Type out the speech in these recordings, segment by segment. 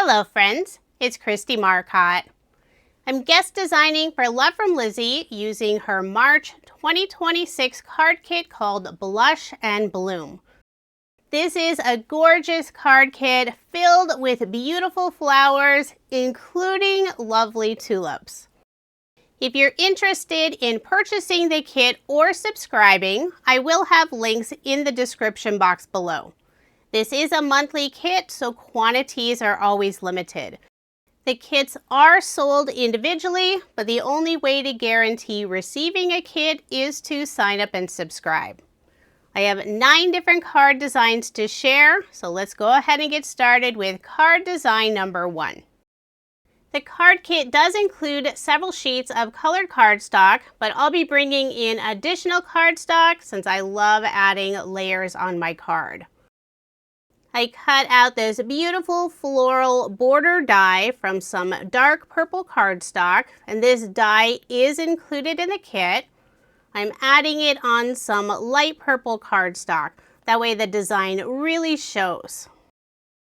Hello friends, it's Kristie Marcotte. I'm guest designing for Love from Lizi using her March 2026 card kit called Blush and Bloom. This is a gorgeous card kit filled with beautiful flowers, including lovely tulips. If you're interested in purchasing the kit or subscribing, I will have links in the description box below. This is a monthly kit, so quantities are always limited. The kits are sold individually, but the only way to guarantee receiving a kit is to sign up and subscribe. I have 9 different card designs to share, so let's go ahead and get started with card design number 1. The card kit does include several sheets of colored cardstock, but I'll be bringing in additional cardstock since I love adding layers on my card. I cut out this beautiful floral border die from some dark purple cardstock, and this die is included in the kit. I'm adding it on some light purple cardstock. That way the design really shows.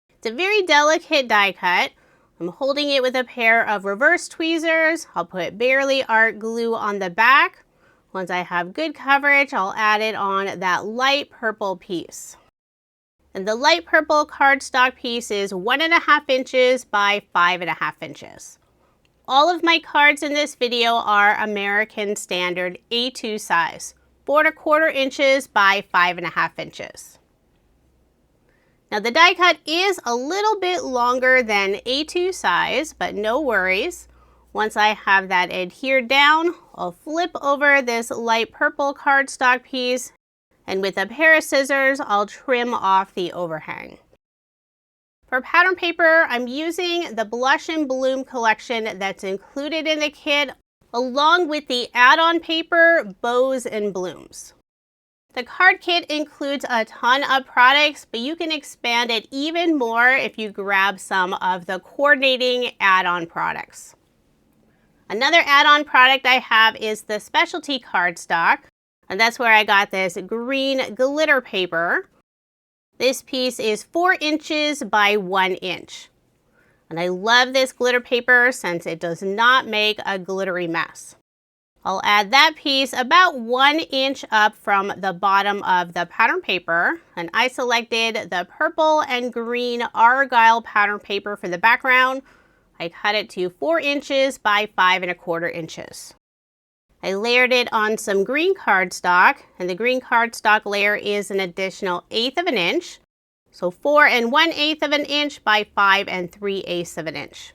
It's a very delicate die cut. I'm holding it with a pair of reverse tweezers. I'll put barely art glue on the back. Once I have good coverage, I'll add it on that light purple piece. And the light purple cardstock piece is 1.5 inches by 5.5 inches. All of my cards in this video are American Standard A2 size, 4¼ inches by 5.5 inches. Now the die cut is a little bit longer than A2 size, but no worries. Once I have that adhered down, I'll flip over this light purple cardstock piece, and with a pair of scissors, I'll trim off the overhang. For pattern paper, I'm using the Blush and Bloom collection that's included in the kit, along with the add-on paper, Bows and Blooms. The card kit includes a ton of products, but you can expand it even more if you grab some of the coordinating add-on products. Another add-on product I have is the specialty cardstock. And that's where I got this green glitter paper. This piece is 4 inches by 1 inch. And I love this glitter paper since it does not make a glittery mess. I'll add that piece about 1 inch up from the bottom of the pattern paper. And I selected the purple and green argyle pattern paper for the background. I cut it to 4 inches by 5¼ inches. I layered it on some green cardstock, and the green cardstock layer is an additional 1/8 inch. So 4 1/8 inch by 5 3/8 inch.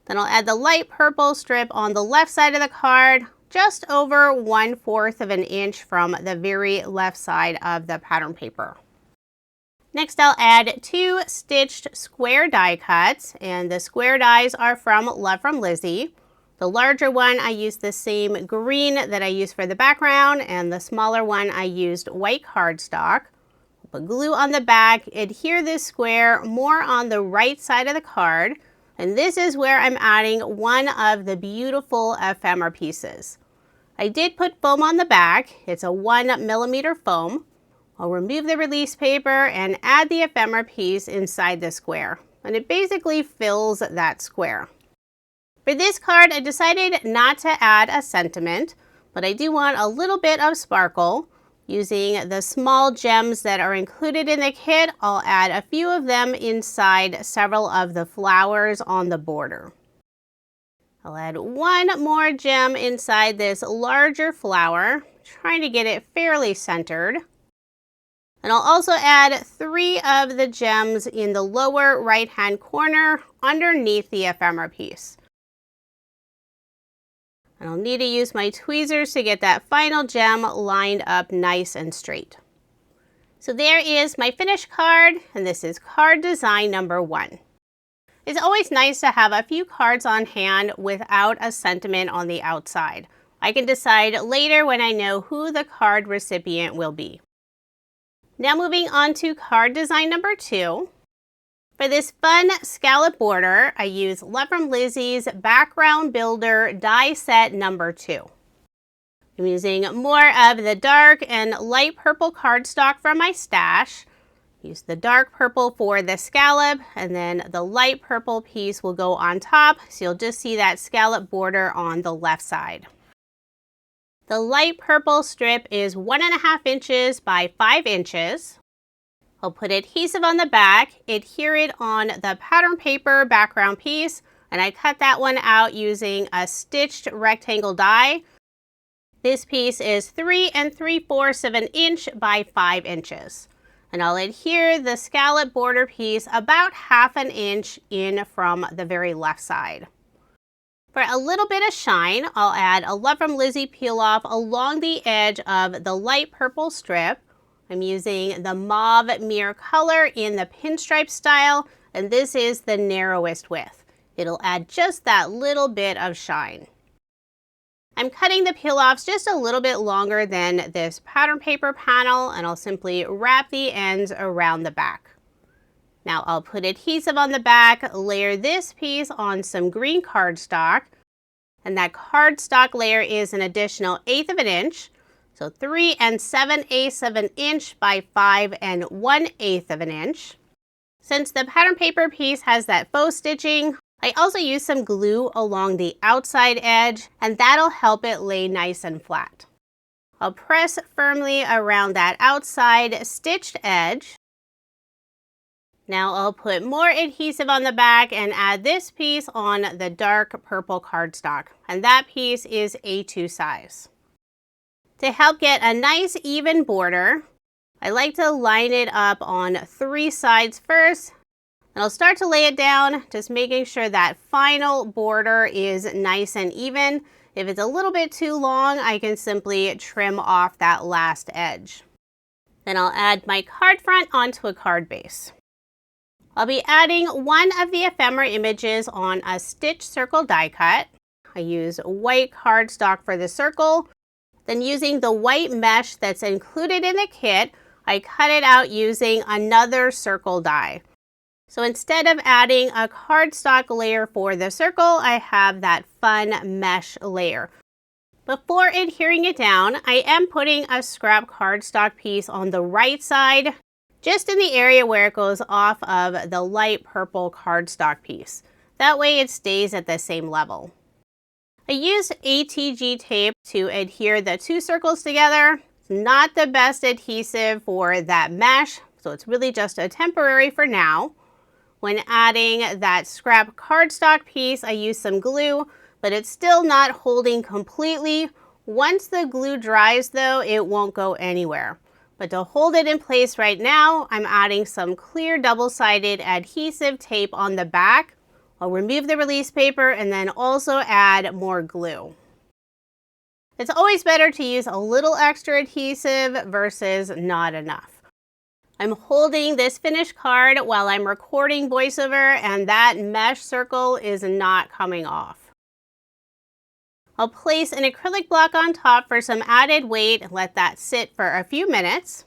Then I'll add the light purple strip on the left side of the card, just over 1/4 inch from the very left side of the pattern paper. Next, I'll add 2 stitched square die cuts, and the square dies are from Love from Lizi. The larger one, I used the same green that I used for the background, and the smaller one, I used white cardstock. Put glue on the back, adhere this square more on the right side of the card, and this is where I'm adding one of the beautiful ephemera pieces. I did put foam on the back. It's a 1mm foam. I'll remove the release paper and add the ephemera piece inside the square, and it basically fills that square. For this card, I decided not to add a sentiment, but I do want a little bit of sparkle. Using the small gems that are included in the kit, I'll add a few of them inside several of the flowers on the border. I'll add one more gem inside this larger flower, trying to get it fairly centered. And I'll also add 3 of the gems in the lower right-hand corner underneath the ephemera piece. And I'll need to use my tweezers to get that final gem lined up nice and straight. So there is my finished card, and this is card design number 1. It's always nice to have a few cards on hand without a sentiment on the outside. I can decide later when I know who the card recipient will be. Now moving on to card design number 2. For this fun scallop border, I use Love from Lizi's Background Builder die set number 2. I'm using more of the dark and light purple cardstock from my stash. Use the dark purple for the scallop, and then the light purple piece will go on top, so you'll just see that scallop border on the left side. The light purple strip is 1.5 inches by 5 inches. I'll put adhesive on the back, adhere it on the pattern paper background piece, and I cut that one out using a stitched rectangle die. This piece is 3 3/4 of an inch by 5 inches. And I'll adhere the scallop border piece about 1/2 inch in from the very left side. For a little bit of shine, I'll add a Love from Lizi peel off along the edge of the light purple strip. I'm using the mauve mirror color in the pinstripe style, and this is the narrowest width. It'll add just that little bit of shine. I'm cutting the peel-offs just a little bit longer than this pattern paper panel, and I'll simply wrap the ends around the back. Now I'll put adhesive on the back, layer this piece on some green cardstock, and that cardstock layer is an additional 1/8 of an inch, so 3 7/8 of an inch by 5 1/8 of an inch. Since the pattern paper piece has that faux stitching, I also use some glue along the outside edge, and that'll help it lay nice and flat. I'll press firmly around that outside stitched edge. Now I'll put more adhesive on the back and add this piece on the dark purple cardstock, and that piece is A2 size. To help get a nice even border, I like to line it up on 3 sides first. And I'll start to lay it down, just making sure that final border is nice and even. If it's a little bit too long, I can simply trim off that last edge. Then I'll add my card front onto a card base. I'll be adding one of the ephemera images on a stitch circle die cut. I use white cardstock for the circle. Then using the white mesh that's included in the kit, I cut it out using another circle die. So instead of adding a cardstock layer for the circle, I have that fun mesh layer. Before adhering it down, I am putting a scrap cardstock piece on the right side, just in the area where it goes off of the light purple cardstock piece. That way it stays at the same level. I used ATG tape to adhere the 2 circles together. It's not the best adhesive for that mesh, so it's really just a temporary for now. When adding that scrap cardstock piece, I used some glue, but it's still not holding completely. Once the glue dries though, it won't go anywhere. But to hold it in place right now, I'm adding some clear double-sided adhesive tape on the back. I'll remove the release paper and then also add more glue. It's always better to use a little extra adhesive versus not enough. I'm holding this finished card while I'm recording voiceover, and that mesh circle is not coming off. I'll place an acrylic block on top for some added weight and let that sit for a few minutes.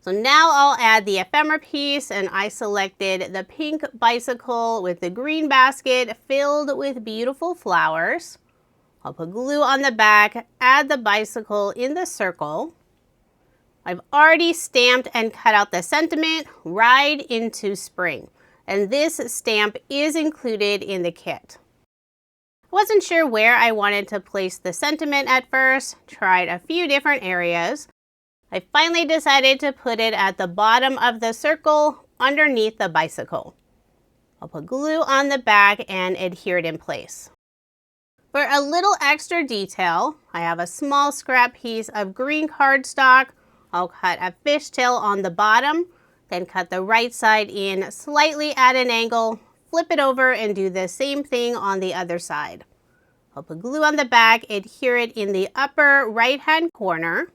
So now I'll add the ephemera piece, and I selected the pink bicycle with the green basket filled with beautiful flowers. I'll put glue on the back, add the bicycle in the circle. I've already stamped and cut out the sentiment, Ride into Spring, and this stamp is included in the kit. I wasn't sure where I wanted to place the sentiment at first, tried a few different areas. I finally decided to put it at the bottom of the circle underneath the bicycle. I'll put glue on the back and adhere it in place. For a little extra detail, I have a small scrap piece of green cardstock. I'll cut a fishtail on the bottom, then cut the right side in slightly at an angle, flip it over and do the same thing on the other side. I'll put glue on the back, adhere it in the upper right-hand corner.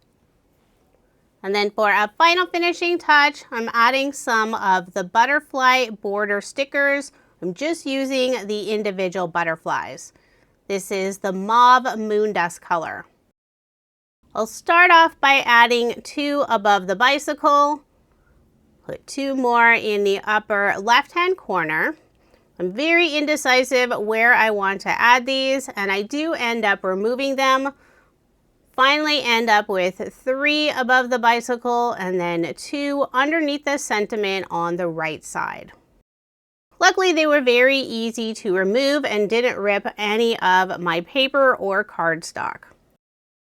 And then for a final finishing touch, I'm adding some of the butterfly border stickers. I'm just using the individual butterflies. This is the mauve moon dust color. I'll start off by adding 2 above the bicycle, put 2 more in the upper left-hand corner. I'm very indecisive where I want to add these, and I do end up removing them. Finally end up with 3 above the bicycle and then 2 underneath the sentiment on the right side. Luckily, they were very easy to remove and didn't rip any of my paper or cardstock.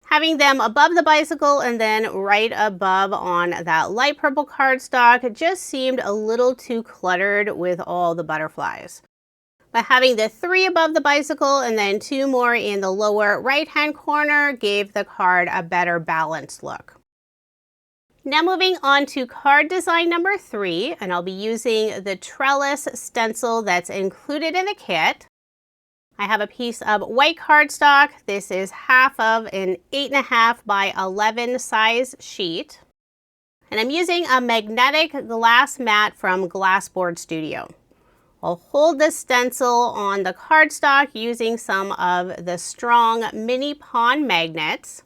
Having them above the bicycle and then right above on that light purple cardstock just seemed a little too cluttered with all the butterflies. But having the 3 above the bicycle and then 2 more in the lower right-hand corner gave the card a better balanced look. Now moving on to card design number 3, and I'll be using the trellis stencil that's included in the kit. I have a piece of white cardstock. This is half of an 8.5 by 11 size sheet. And I'm using a magnetic glass mat from GLASSBOARD Studio. I'll hold the stencil on the cardstock using some of the strong MiniPawn magnets.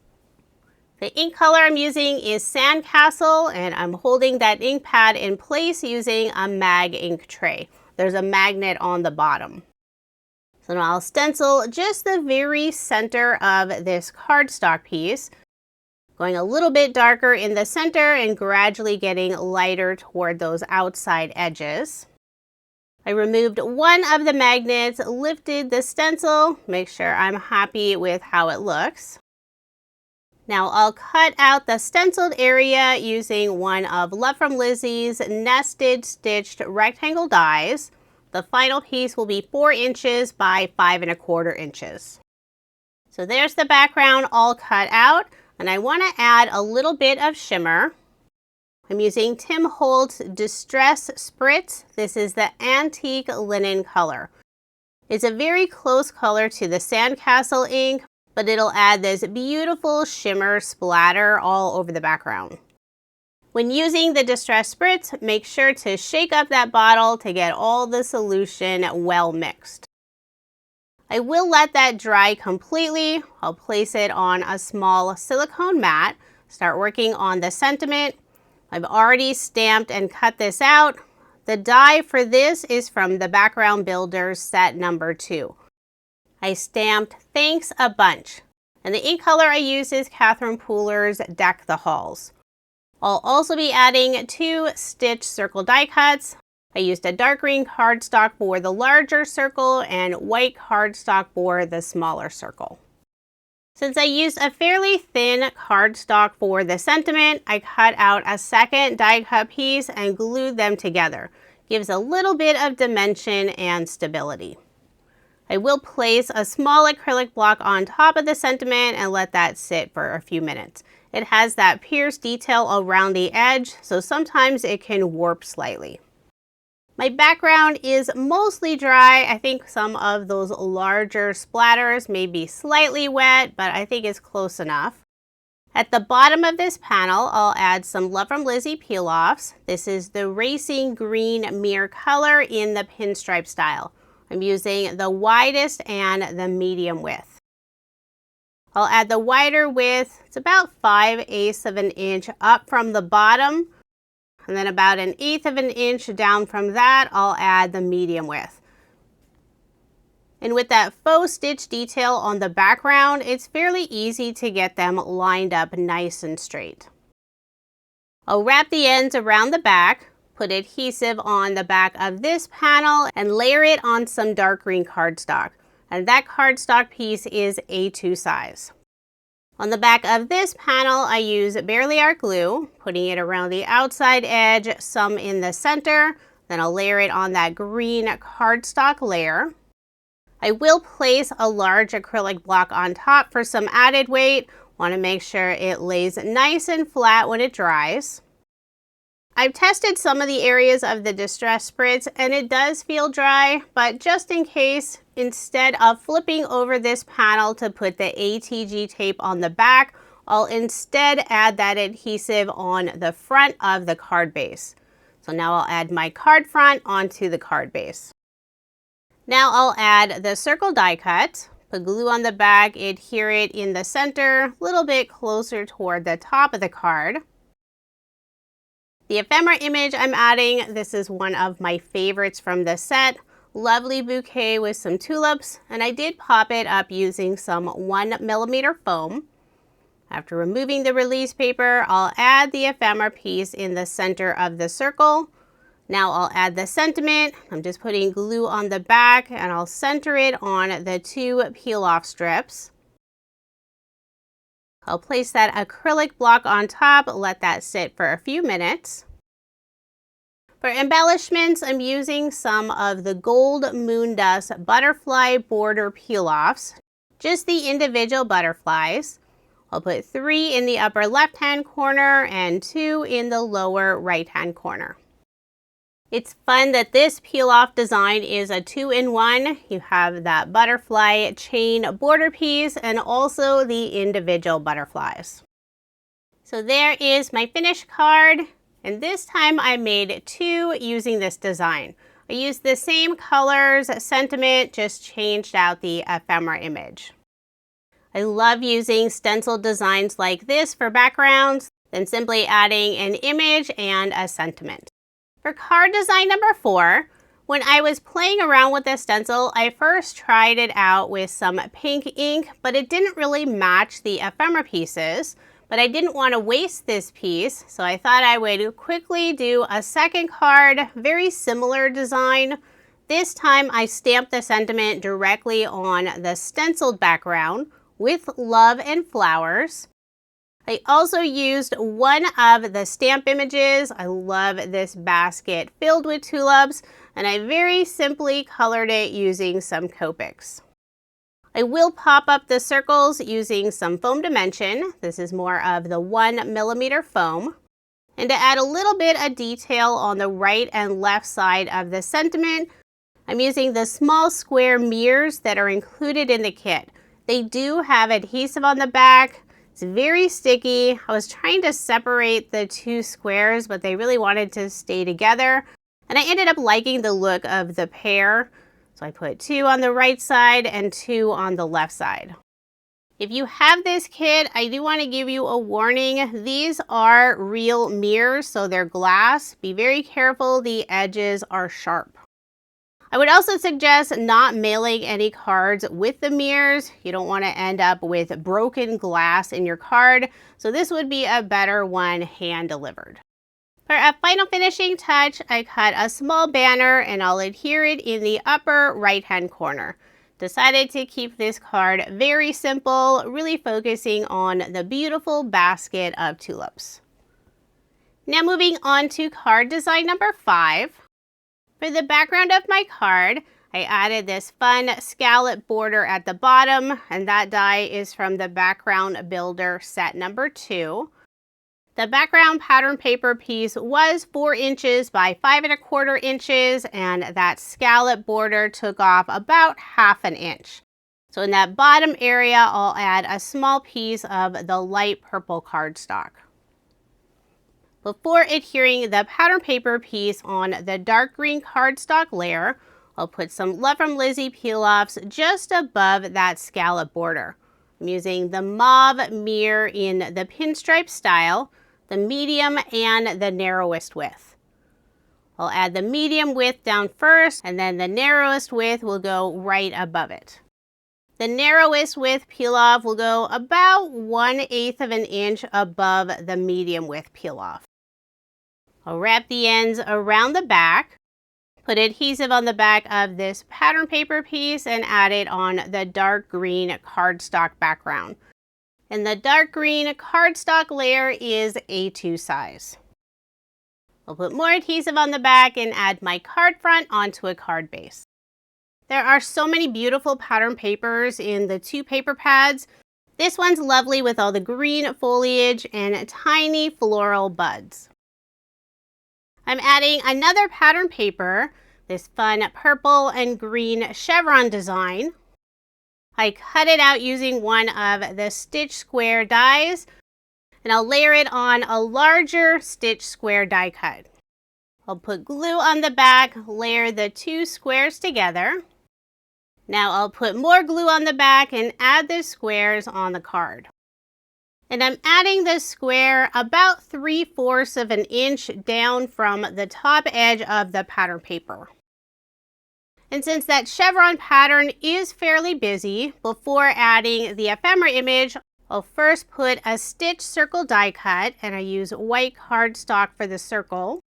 The ink color I'm using is Sandcastle, and I'm holding that ink pad in place using a MagInk Tray. There's a magnet on the bottom. So now I'll stencil just the very center of this cardstock piece, going a little bit darker in the center and gradually getting lighter toward those outside edges. I removed one of the magnets, lifted the stencil, make sure I'm happy with how it looks. Now I'll cut out the stenciled area using one of Love from Lizi's nested stitched rectangle dies. The final piece will be 4 inches by 5¼ inches. So there's the background all cut out, and I want to add a little bit of shimmer. I'm using Tim Holtz Distress Spritz. This is the antique linen color. It's a very close color to the Sandcastle ink, but it'll add this beautiful shimmer splatter all over the background. When using the Distress Spritz, make sure to shake up that bottle to get all the solution well mixed. I will let that dry completely. I'll place it on a small silicone mat, start working on the sentiment. I've already stamped and cut this out. The die for this is from the Background Builders set number 2. I stamped Thanks a Bunch, and the ink color I use is Catherine Pooler's Deck the Halls. I'll also be adding 2 stitch circle die cuts. I used a dark green cardstock for the larger circle and white cardstock for the smaller circle. Since I used a fairly thin cardstock for the sentiment, I cut out a second die cut piece and glued them together. Gives a little bit of dimension and stability. I will place a small acrylic block on top of the sentiment and let that sit for a few minutes. It has that pierced detail around the edge, so sometimes it can warp slightly. My background is mostly dry. I think some of those larger splatters may be slightly wet, but I think it's close enough. At the bottom of this panel, I'll add some Love from Lizi peel-offs. This is the Racing Green Mirror color in the pinstripe style. I'm using the widest and the medium width. I'll add the wider width. It's about 5/8 of an inch up from the bottom. And then about 1/8 of an inch down from that, I'll add the medium width. And with that faux stitch detail on the background, it's fairly easy to get them lined up nice and straight. I'll wrap the ends around the back, put adhesive on the back of this panel, and layer it on some dark green cardstock. And that cardstock piece is A2 size. On the back of this panel, I use Barely Art glue, putting it around the outside edge, some in the center. Then I'll layer it on that green cardstock layer. I will place a large acrylic block on top for some added weight. Want to make sure it lays nice and flat when it dries. I've tested some of the areas of the Distress Spritz and it does feel dry, but just in case, instead of flipping over this panel to put the ATG tape on the back, I'll instead add that adhesive on the front of the card base. So now I'll add my card front onto the card base. Now I'll add the circle die cut, put glue on the back, adhere it in the center, a little bit closer toward the top of the card. The ephemera image I'm adding, this is one of my favorites from the set. Lovely bouquet with some tulips, and I did pop it up using some 1mm foam. After removing the release paper, I'll add the ephemera piece in the center of the circle. Now I'll add the sentiment. I'm just putting glue on the back and I'll center it on the 2 peel-off strips. I'll place that acrylic block on top, let that sit for a few minutes. For embellishments, I'm using some of the Gold Moon Dust butterfly border peel-offs, just the individual butterflies. I'll put 3 in the upper left-hand corner and 2 in the lower right-hand corner. It's fun that this peel-off design is a 2-in-1. You have that butterfly chain border piece and also the individual butterflies. So there is my finished card, and this time I made 2 using this design. I used the same colors, sentiment, just changed out the ephemera image. I love using stencil designs like this for backgrounds, then simply adding an image and a sentiment. For card design number 4, when I was playing around with the stencil, I first tried it out with some pink ink, but it didn't really match the ephemera pieces. But I didn't want to waste this piece, so I thought I would quickly do a second card, very similar design. This time I stamped the sentiment directly on the stenciled background with love and flowers. I also used one of the stamp images. I love this basket filled with tulips, and I very simply colored it using some Copics. I will pop up the circles using some foam dimension. This is more of the 1mm foam. And to add a little bit of detail on the right and left side of the sentiment, I'm using the small square mirrors that are included in the kit. They do have adhesive on the back. It's very sticky. I was trying to separate the 2 squares, but they really wanted to stay together. And I ended up liking the look of the pair. So I put 2 on the right side and 2 on the left side. If you have this kit, I do want to give you a warning. These are real mirrors, so they're glass. Be very careful, the edges are sharp. I would also suggest not mailing any cards with the mirrors. You don't want to end up with broken glass in your card, so this would be a better one hand delivered. For a final finishing touch, I cut a small banner and I'll adhere it in the upper right hand corner. Decided to keep this card very simple, really focusing on the beautiful basket of tulips. Now moving on to card design number 5. For the background of my card, I added this fun scallop border at the bottom, and that die is from the Background Builder set number 2. The background pattern paper piece was 4 inches by 5¼ inches, and that scallop border took off about ½ an inch. So in that bottom area, I'll add a small piece of the light purple cardstock. Before adhering the pattern paper piece on the dark green cardstock layer, I'll put some Love from Lizi peel-offs just above that scallop border. I'm using the mauve mirror in the pinstripe style, the medium and the narrowest width. I'll add the medium width down first, and then the narrowest width will go right above it. The narrowest width peel-off will go about 1/8 of an inch above the medium width peel-off. I'll wrap the ends around the back, put adhesive on the back of this pattern paper piece, and add it on the dark green cardstock background. And the dark green cardstock layer is A2 size. I'll put more adhesive on the back and add my card front onto a card base. There are so many beautiful pattern papers in the 2 paper pads. This one's lovely with all the green foliage and tiny floral buds. I'm adding another pattern paper, this fun purple and green chevron design. I cut it out using one of the stitch square dies, and I'll layer it on a larger stitch square die cut. I'll put glue on the back, layer the 2 squares together. Now I'll put more glue on the back and add the squares on the card. And I'm adding the square about 3/4 of an inch down from the top edge of the pattern paper. And since that chevron pattern is fairly busy, before adding the ephemera image, I'll first put a stitch circle die cut, and I use white cardstock for the circle.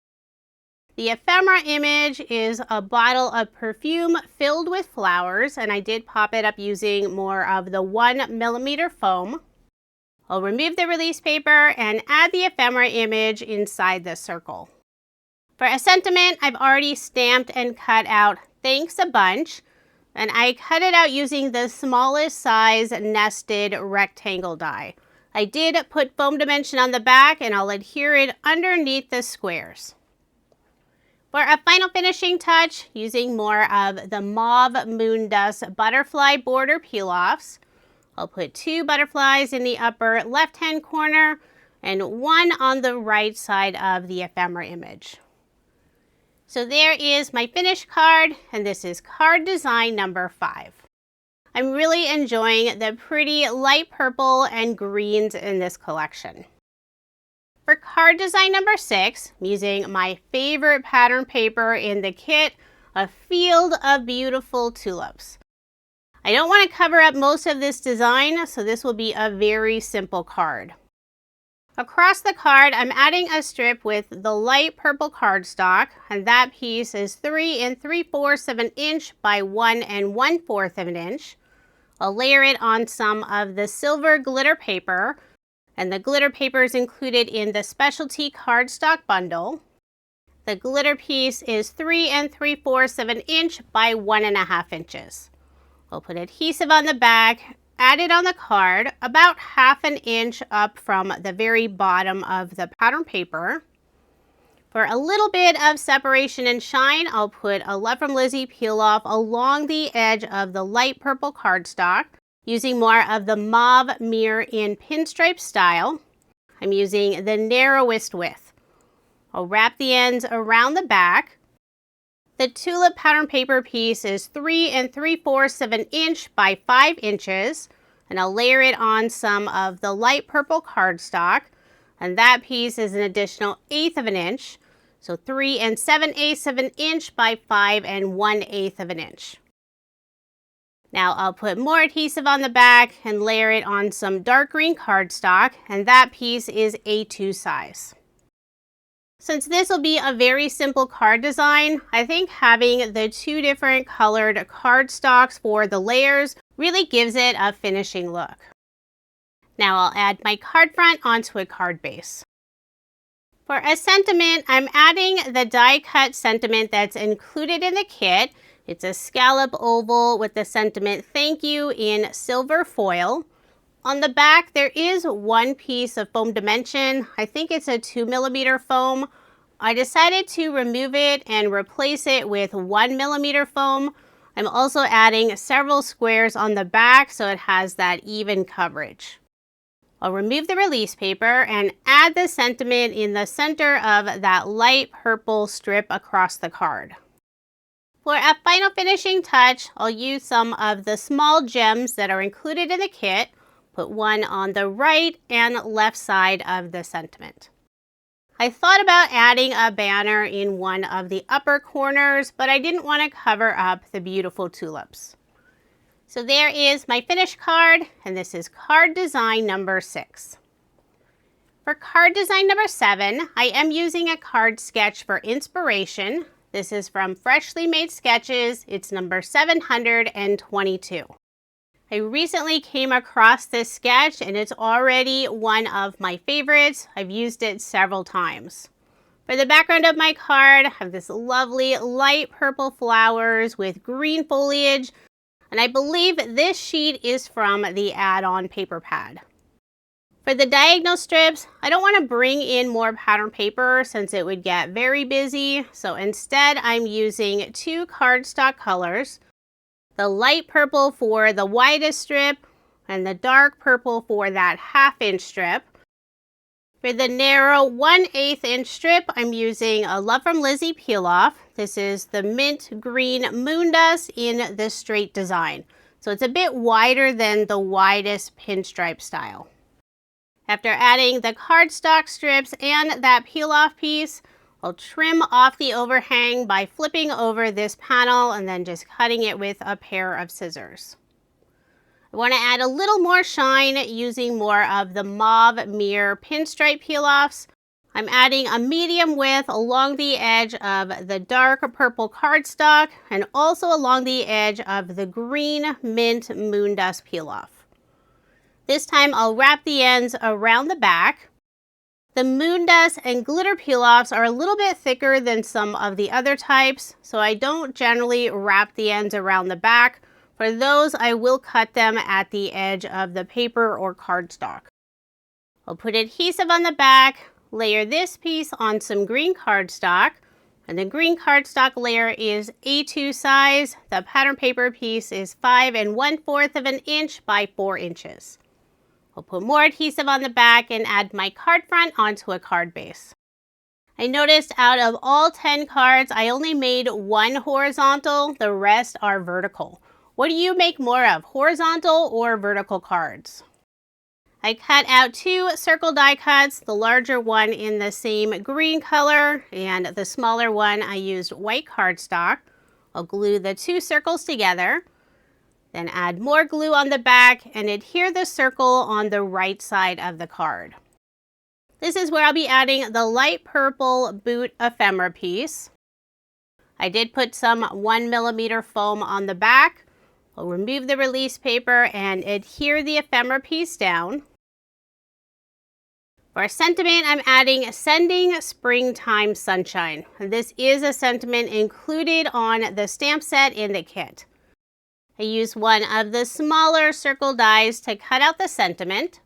The ephemera image is a bottle of perfume filled with flowers, and I did pop it up using more of the 1mm foam. I'll remove the release paper and add the ephemera image inside the circle. For a sentiment, I've already stamped and cut out "Thanks a bunch," and I cut it out using the smallest size nested rectangle die. I did put foam dimension on the back, and I'll adhere it underneath the squares. For a final finishing touch, using more of the Mauve Moon Dust butterfly border peel-offs, I'll put 2 butterflies in the upper left-hand corner and 1 on the right side of the ephemera image. So there is my finished card, and this is card design number 5. I'm really enjoying the pretty light purple and greens in this collection. For card design number 6, I'm using my favorite pattern paper in the kit, a field of beautiful tulips. I don't want to cover up most of this design, so this will be a very simple card. Across the card, I'm adding a strip with the light purple cardstock, and that piece is 3 3/4 of an inch by 1 1/4 of an inch. I'll layer it on some of the silver glitter paper, and the glitter paper is included in the specialty cardstock bundle. The glitter piece is 3 3/4 of an inch by 1 1/2 inches. I'll put adhesive on the back, add it on the card about 1/2 inch up from the very bottom of the pattern paper. For a little bit of separation and shine, I'll put a Love from Lizi peel off along the edge of the light purple cardstock, using more of the mauve mirror in pinstripe style. I'm using the narrowest width. I'll wrap the ends around the back. The tulip pattern paper piece is 3 3/4 of an inch by 5 inches, and I'll layer it on some of the light purple cardstock, and that piece is an additional 1/8 of an inch, so 3 7/8 of an inch by 5 1/8 of an inch. Now I'll put more adhesive on the back and layer it on some dark green cardstock, and that piece is A2 size. Since this will be a very simple card design, I think having the 2 different colored cardstocks for the layers really gives it a finishing look. Now I'll add my card front onto a card base. For a sentiment, I'm adding the die cut sentiment that's included in the kit. It's a scallop oval with the sentiment "Thank you" in silver foil. On the back, there is 1 piece of foam dimension. I think it's a 2mm foam. I decided to remove it and replace it with 1mm foam. I'm also adding several squares on the back so it has that even coverage. I'll remove the release paper and add the sentiment in the center of that light purple strip across the card. For a final finishing touch, I'll use some of the small gems that are included in the kit. Put one on the right and left side of the sentiment. I thought about adding a banner in one of the upper corners, but I didn't want to cover up the beautiful tulips. So there is my finished card, and this is card design number 6. For card design number 7, I am using a card sketch for inspiration. This is from Freshly Made Sketches. It's number 722. I recently came across this sketch, and it's already one of my favorites. I've used it several times. For the background of my card, I have this lovely light purple flowers with green foliage, and I believe this sheet is from the add-on paper pad. For the diagonal strips, I don't want to bring in more pattern paper since it would get very busy, so instead I'm using 2 cardstock colors, the light purple for the widest strip and the dark purple for that 1/2 inch strip. For the narrow 1/8 inch strip, I'm using a Love from Lizi peel off. This is the mint green moon dust in the straight design, so it's a bit wider than the widest pinstripe style. After adding the cardstock strips and that peel-off piece, I'll trim off the overhang by flipping over this panel and then just cutting it with a pair of scissors. I want to add a little more shine using more of the mauve mirror pinstripe peel-offs. I'm adding a medium width along the edge of the dark purple cardstock and also along the edge of the green mint moon dust peel-off. This time I'll wrap the ends around the back. The moon dust and glitter peel-offs are a little bit thicker than some of the other types, so I don't generally wrap the ends around the back. For those, I will cut them at the edge of the paper or cardstock. I'll put adhesive on the back, layer this piece on some green cardstock, and the green cardstock layer is A2 size. The pattern paper piece is 5 1/4 of an inch by 4 inches. I'll put more adhesive on the back and add my card front onto a card base. I noticed out of all 10 cards, I only made one horizontal, the rest are vertical. What do you make more of, horizontal or vertical cards? I cut out 2 circle die cuts, the larger one in the same green color, and the smaller one I used white cardstock. I'll glue the 2 circles together. Then add more glue on the back and adhere the circle on the right side of the card. This is where I'll be adding the light purple boot ephemera piece. I did put some 1mm foam on the back. I'll remove the release paper and adhere the ephemera piece down. For sentiment, I'm adding Sending Springtime Sunshine. This is a sentiment included on the stamp set in the kit. I used one of the smaller circle dies to cut out the sentiment.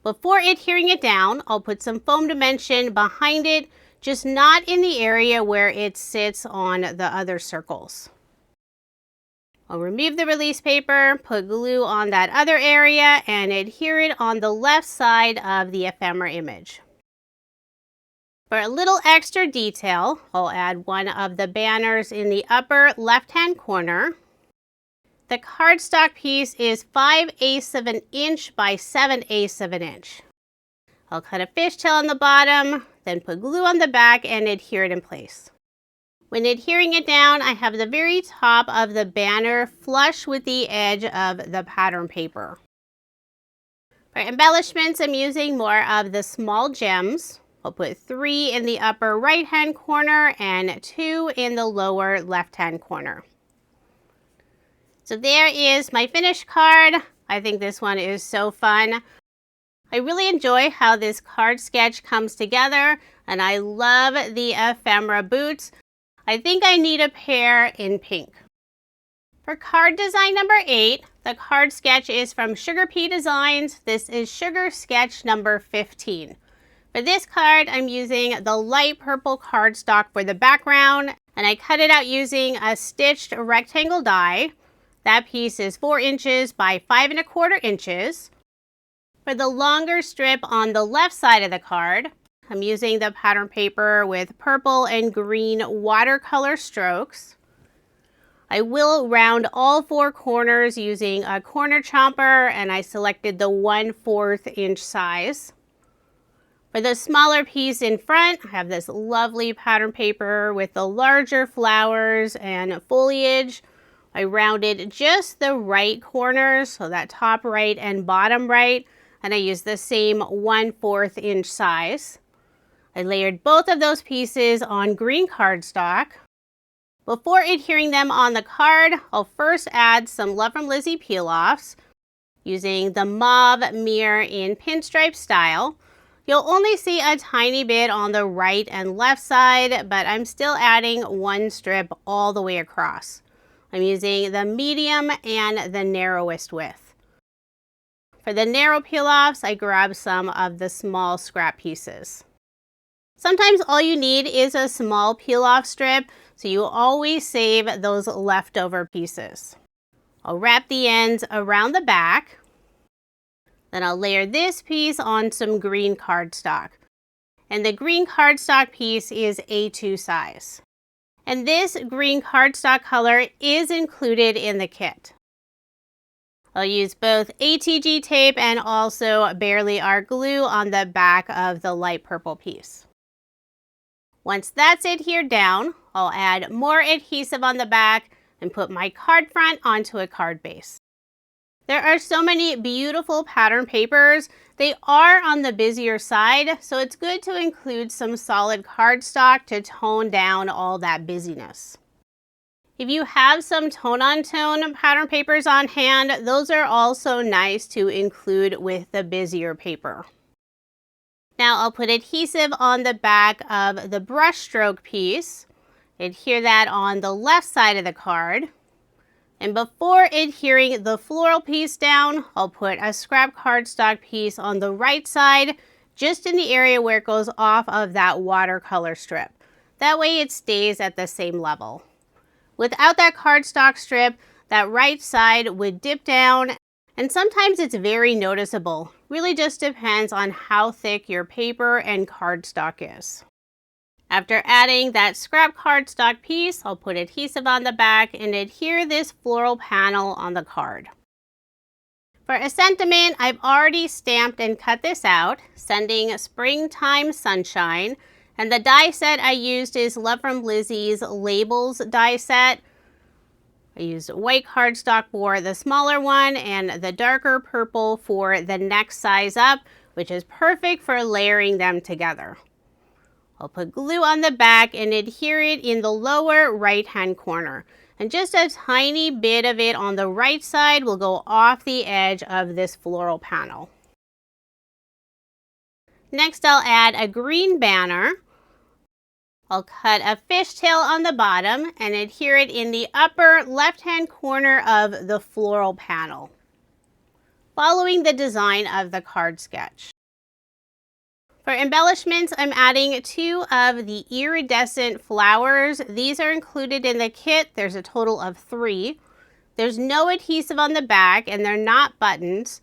Before adhering it down, I'll put some foam dimension behind it, just not in the area where it sits on the other circles. I'll remove the release paper, put glue on that other area, and adhere it on the left side of the ephemera image. For a little extra detail, I'll add one of the banners in the upper left-hand corner. The cardstock piece is 5/8 of an inch by 7/8 of an inch. I'll cut a fishtail on the bottom, then put glue on the back and adhere it in place. When adhering it down, I have the very top of the banner flush with the edge of the pattern paper. For embellishments, I'm using more of the small gems. I'll put 3 in the upper right-hand corner and 2 in the lower left-hand corner. So there is my finished card. I think this one is so fun. I really enjoy how this card sketch comes together, and I love the ephemera boots. I think I need a pair in pink. For card design number 8, the card sketch is from Sugar Pea Designs. This is Sugar Sketch number 15. For this card, I'm using the light purple cardstock for the background, and I cut it out using a stitched rectangle die. That piece is 4 inches by 5 1/4 inches. For the longer strip on the left side of the card, I'm using the pattern paper with purple and green watercolor strokes. I will round all 4 corners using a corner chomper, and I selected the 1/4 inch size. For the smaller piece in front, I have this lovely pattern paper with the larger flowers and foliage. I rounded just the right corners, so that top right and bottom right, and I used the same 1/4 inch size. I layered both of those pieces on green cardstock. Before adhering them on the card, I'll first add some Love from Lizi peel-offs using the mauve mirror in pinstripe style. You'll only see a tiny bit on the right and left side, but I'm still adding 1 strip all the way across. I'm using the medium and the narrowest width. For the narrow peel-offs, I grabbed some of the small scrap pieces. Sometimes all you need is a small peel-off strip, so you always save those leftover pieces. I'll wrap the ends around the back. Then I'll layer this piece on some green cardstock. And the green cardstock piece is A2 size. And this green cardstock color is included in the kit. I'll use both ATG tape and also Barely Art glue on the back of the light purple piece. Once that's adhered down, I'll add more adhesive on the back and put my card front onto a card base. There are so many beautiful pattern papers. They are on the busier side, so it's good to include some solid cardstock to tone down all that busyness. If you have some tone-on-tone pattern papers on hand, those are also nice to include with the busier paper. Now I'll put adhesive on the back of the brushstroke piece. Adhere that on the left side of the card. And before adhering the floral piece down, I'll put a scrap cardstock piece on the right side, just in the area where it goes off of that watercolor strip. That way it stays at the same level. Without that cardstock strip, that right side would dip down, and sometimes it's very noticeable. Really just depends on how thick your paper and cardstock is. After adding that scrap cardstock piece, I'll put adhesive on the back and adhere this floral panel on the card. For a sentiment, I've already stamped and cut this out, sending Springtime Sunshine. And the die set I used is Love from Lizi's Labels die set. I used white cardstock for the smaller one and the darker purple for the next size up, which is perfect for layering them together. I'll put glue on the back and adhere it in the lower right-hand corner. And just a tiny bit of it on the right side will go off the edge of this floral panel. Next, I'll add a green banner. I'll cut a fishtail on the bottom and adhere it in the upper left-hand corner of the floral panel, following the design of the card sketch. For embellishments, I'm adding 2 of the iridescent flowers. These are included in the kit. There's a total of 3. There's no adhesive on the back and they're not buttons.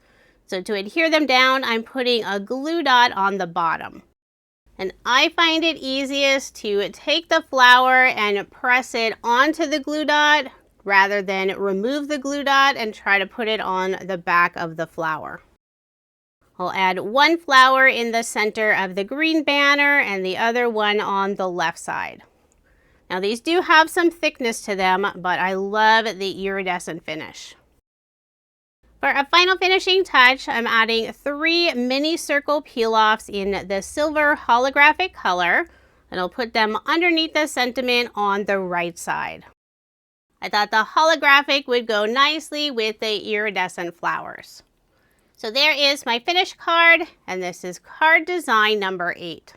So to adhere them down, I'm putting a glue dot on the bottom. And I find it easiest to take the flower and press it onto the glue dot rather than remove the glue dot and try to put it on the back of the flower. I'll add 1 flower in the center of the green banner and the other one on the left side. Now these do have some thickness to them, but I love the iridescent finish. For a final finishing touch, I'm adding 3 mini circle peel-offs in the silver holographic color, and I'll put them underneath the sentiment on the right side. I thought the holographic would go nicely with the iridescent flowers. So there is my finished card, and this is card design number 8.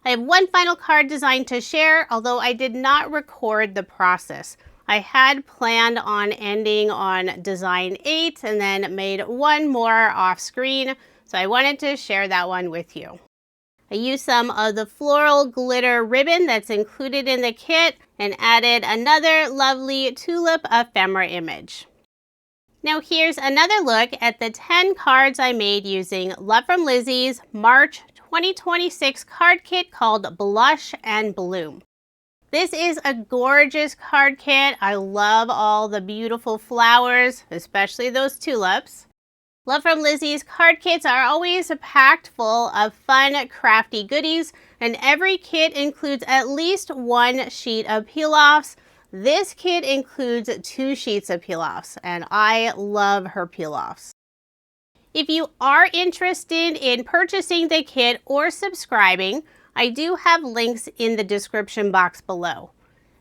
I have one final card design to share, although I did not record the process. I had planned on ending on design 8 and then made one more off screen, so I wanted to share that one with you. I used some of the floral glitter ribbon that's included in the kit and added another lovely tulip ephemera image. Now here's another look at the 10 cards I made using Love from Lizi's March 2026 card kit called Blush and Bloom. This is a gorgeous card kit. I love all the beautiful flowers, especially those tulips. Love from Lizi's card kits are always packed full of fun, crafty goodies, and every kit includes at least 1 sheet of peel-offs. This kit includes 2 sheets of peel-offs, and I love her peel-offs. If you are interested in purchasing the kit or subscribing, I do have links in the description box below.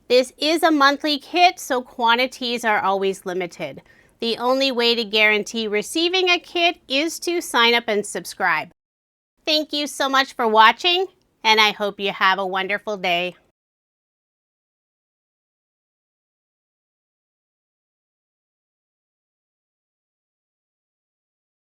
This is a monthly kit, so quantities are always limited. The only way to guarantee receiving a kit is to sign up and subscribe. Thank you so much for watching, and I hope you have a wonderful day.